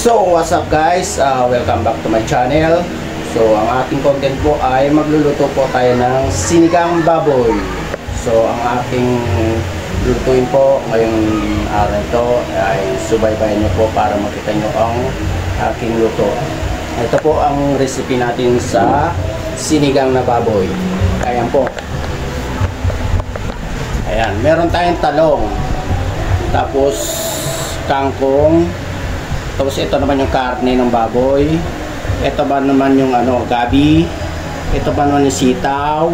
So, what's up guys? Welcome back to my channel. So, ang ating content po ay magluluto po tayo ng sinigang baboy. So, ang ating lutuin po ngayong araw ito ay subaybayan nyo po para makita nyo ang aking luto. Ito po ang recipe natin sa sinigang na baboy. Ayan po. Ayan, meron tayong talong. Tapos kangkong. Tapos ito naman yung karne ng baboy. Ito ba naman yung gabi. Ito ba naman yung sitaw.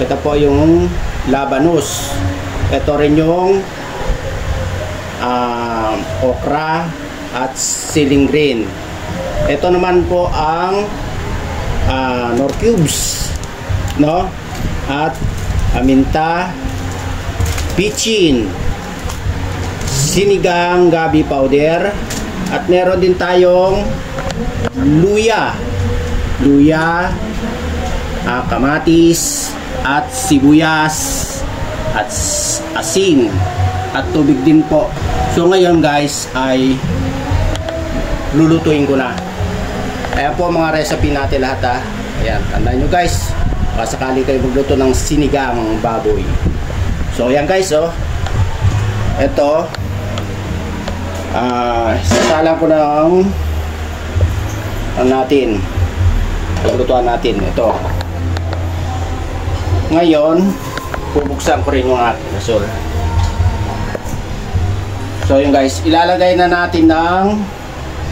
Ito po yung labanos. Ito rin yung okra at siling green. Ito naman po ang nor cubes, no? At aminta, pichin, sinigang gabi powder. At meron din tayong luya, kamatis, at sibuyas, at asin, at tubig din po. So ngayon guys ay lulutuin ko na. Ayan po mga recipe natin lahat ha. Ayan, tandaan nyo guys, baka sakali kayo magluto ng sinigang baboy. So ayan guys, ito sasalang ko ng natin paglutuan natin ito. Ngayon bubuksan ko rin yung ating gasol. So yun guys, ilalagay na natin ng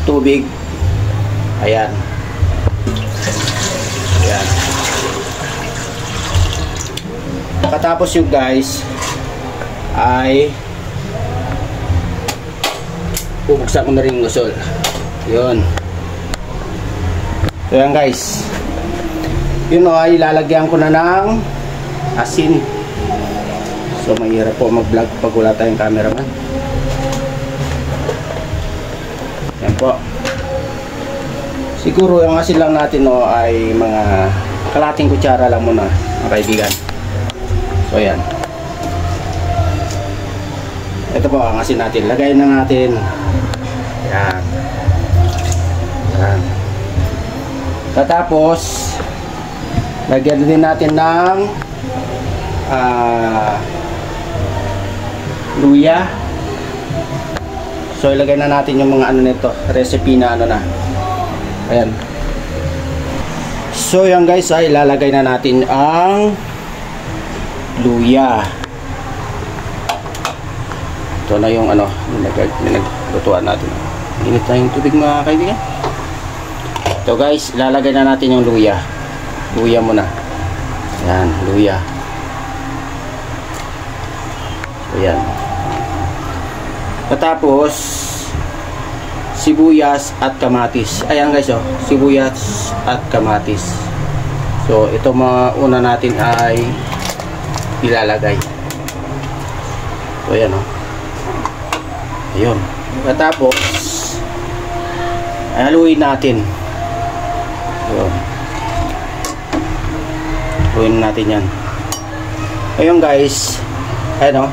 tubig. Ayan. Ayan. Katapos yung guys ay bubuksan ko na rin yung gasol. Yun. So yan guys, yun ay ilalagyan ko na ng asin. So mahirap po mag vlog pag wala tayong cameraman. Yan po. Siguro yung asin lang natin ay mga kalating kutsara lang muna mga kaibigan. So yan. Ito po ang asin natin. Lagay na natin. Yan. Yan. Tapos lagyan din natin ng luya. So ilagay na natin yung mga nito, recipe na na. Ayan. So yan guys, ay ilalagay na natin ang luya. Ito na yung naglutuan natin. Init na yung tubig mga kaibigan. Ito guys, ilalagay na natin yung luya. Luya muna. Yan, luya. So yan. Tapos sibuyas at kamatis. Ayan guys, sibuyas at kamatis. So ito mga una natin ay ilalagay. So ayan ayun. Tapos haluin natin. Ayun. Haluin natin yan. Ayun guys, ayan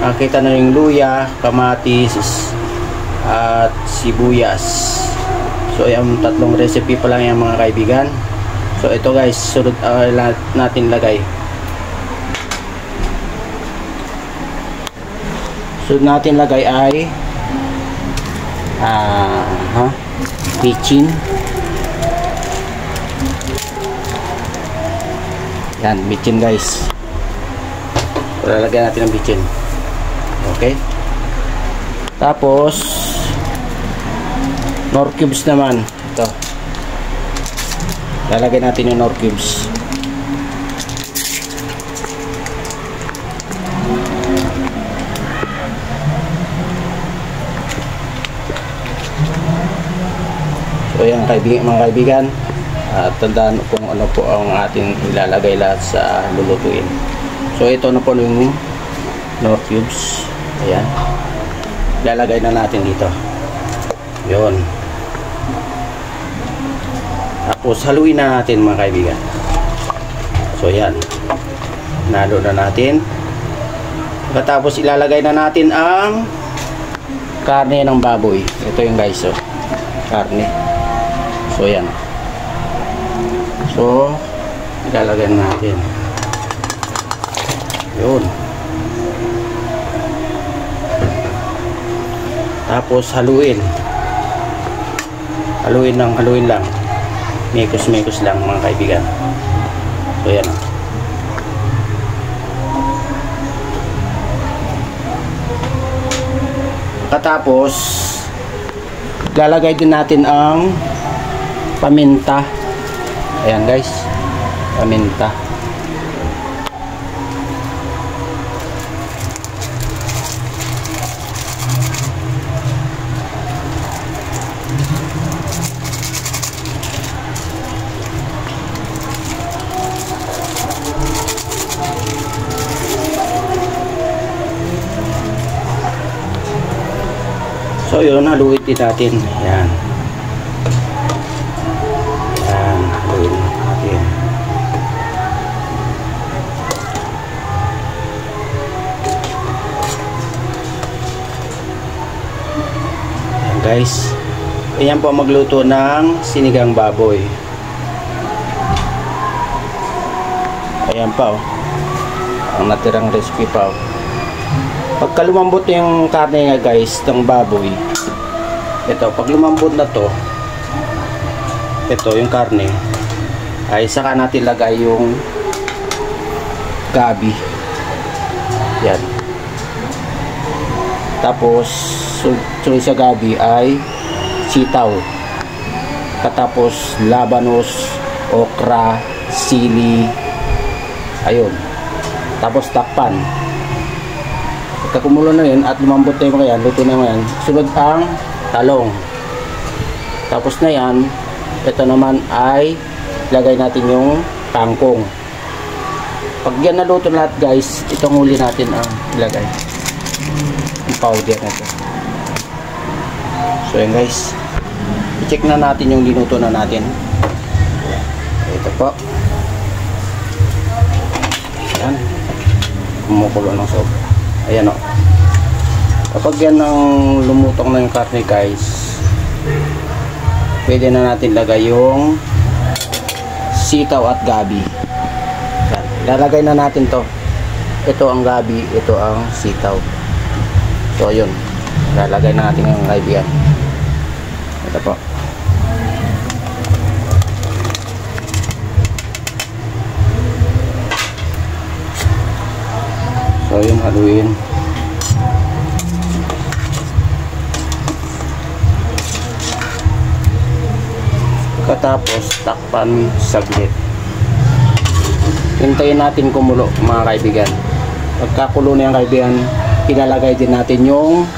nakita na yung luya, kamatis at sibuyas. So yung tatlong recipe pa lang yan mga kaibigan. So ito guys, sunod natin lagay. Sunod natin lagay ay pichin. Yan, pichin guys. So lalagyan natin ng pichin. Okay. Tapos nor cubes naman. Ito. Lalagyan natin yung nor cubes. So yan mga kaibigan, tandaan kung ano po ang ating ilalagay lahat sa lulutuin. So ito na po yung nor cubes. Ayan. Ilalagay na natin dito. Yun. Tapos haluin na natin mga kaibigan. So yan. Nalo na natin. Tapos ilalagay na natin ang karne ng baboy. Ito yung guys, karne. So yan. So ilalagay natin. Yun. Tapos haluin. Haluin lang. Mekos lang mga kaibigan. So yan. Katapos lalagay din natin ang paminta. Ayan guys, paminta. So yun, haluin din natin. Ayan. Ayan, haluin natin. Ayan guys. Ayan po magluto ng sinigang baboy. Ayan pa oh. Ang natirang recipe pa oh. Pagka lumambot yung karne nga guys ng baboy, ito pag lumambot na to, ito yung karne, ay saka natin lagay yung gabi. Yan. Tapos sunod sa gabi ay sitaw. Katapos labanos, okra, sili. Ayun. Tapos takpan. Kumulo na yun at lumambot na yung mga yan, luto na yung mga yan, sunod ang talong. Tapos na yan, ito naman ay lagay natin yung kangkong. Pag yan naluto lahat guys, itong huli natin ang ilagay yung powder na ito. So yan guys, i-check na natin yung linuto na natin. Ito po. Ayan, kumukulo ng sobra. Ayan o. Kapag yan ang lumutong na yung karne guys, pwede na natin lagay yung sitaw at gabi. Yan. Lalagay na natin to. Ito ang gabi, ito ang sitaw. So yun, lalagay na natin yung kaibigan. Ito po. So yun, haluin. Katapos takpan saglit. Hintayin natin kumulo mga kaibigan. Pagkakulo na yung kaibigan, ilalagay din natin yung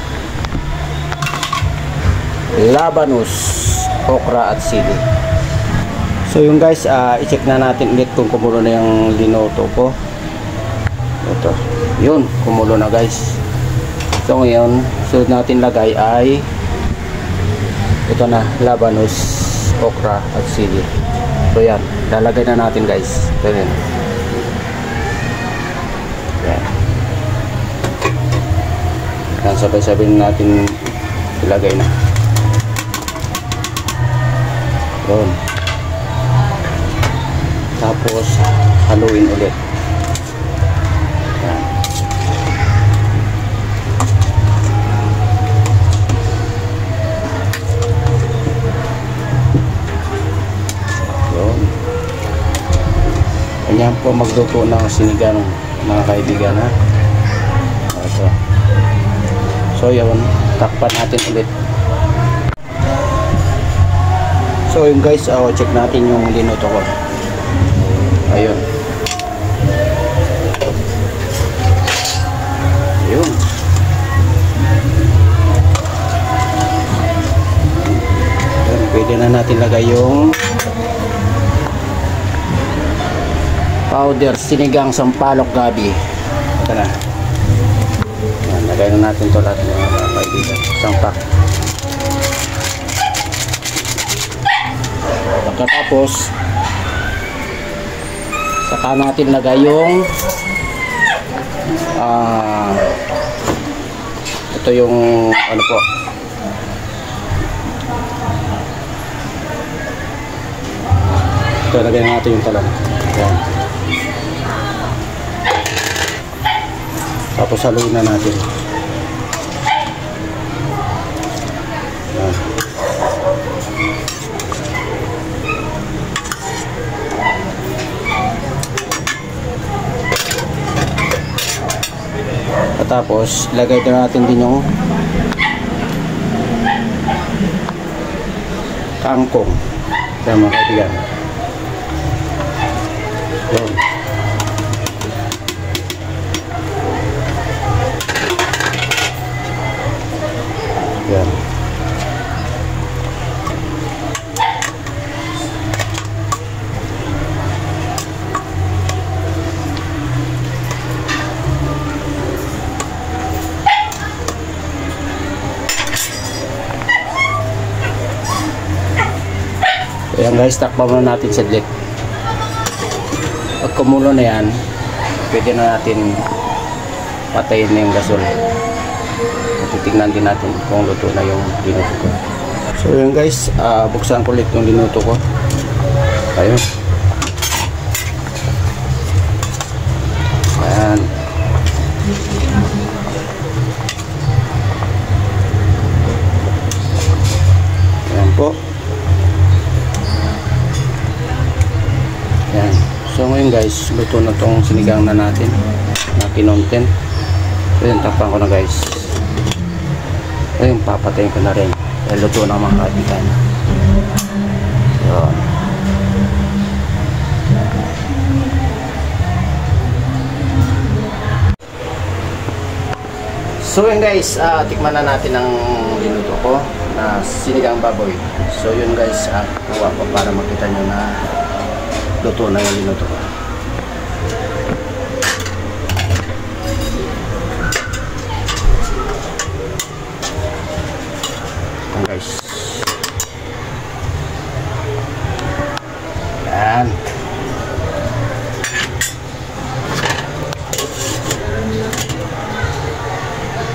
labanos, okra at sili. So yun guys, i-check na natin ulit kung kumulo na yung linuto ko. Ito. Yun, kumulo na guys. So ngayon, sunod natin lagay ay ito na, labanos, okra at sili. So yan, lalagay na natin guys. So yan. Yan. Yan, sabay-sabay natin ilagay na. Yun. Tapos haluin ulit. Yan. Ganyan po magluto ng sinigang mga kaibigan ha. Ito. So yun, takpan natin ulit. So yun guys, check natin yung linuto ko. Ayun. Ayun. Ayun, pwede na natin lagay yung powder sinigang sampalok gabi. Ito na. Yan, lagay na natin ito lahat ng mga kaibigan. Isang pack. Pagkatapos saka natin lagay yung ito yung ano po, So, lagyan natin yung talong. Yan. Tapos haluin na natin. Yan. Tapos ilagay na natin din yung kangkong. Yan mga kaibigan. Yan. Yan. Ayan guys, takpan muna natin saglit. Pag kumulo na yan, pwede na natin patayin na yung gasol. Titignan din natin kung luto na yung linuto ko. So yun guys, buksan ko ulit yung linuto ko. Ayun. Ayan. Ayan po. Yan. So ngayon guys, luto na tong sinigang na natin na kinontent. So yun, takpan ko na guys. Ayun, papatayin ko na rin. Luto na mga kaibigan. Yun. So yun guys, tikman na natin ang linuto ko na sinigang baboy. So yun guys, kuha ko para makita nyo na luto na yung linuto ko. Ayan guys. Yan.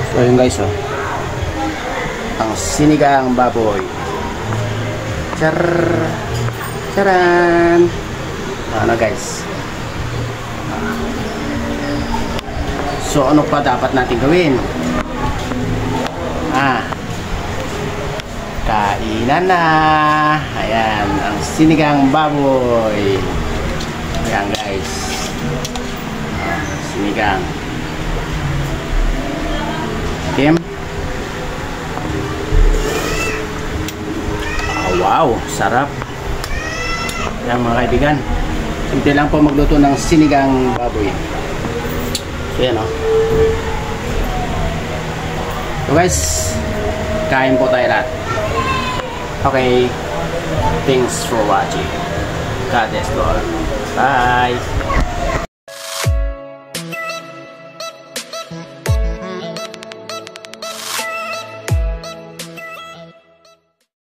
So yun guys, oh. Ang sinigang baboy. Charan. Ano guys? So ano pa dapat natin gawin? Kainan na. Ayan, ang sinigang baboy. Ayan guys. Sinigang. Kim. Wow, sarap. Ayan mga kaibigan. Simple lang po magluto ng sinigang baboy. So yan o. So guys, kain po tayo lahat. Okay. Thanks for watching. God bless you all. Bye.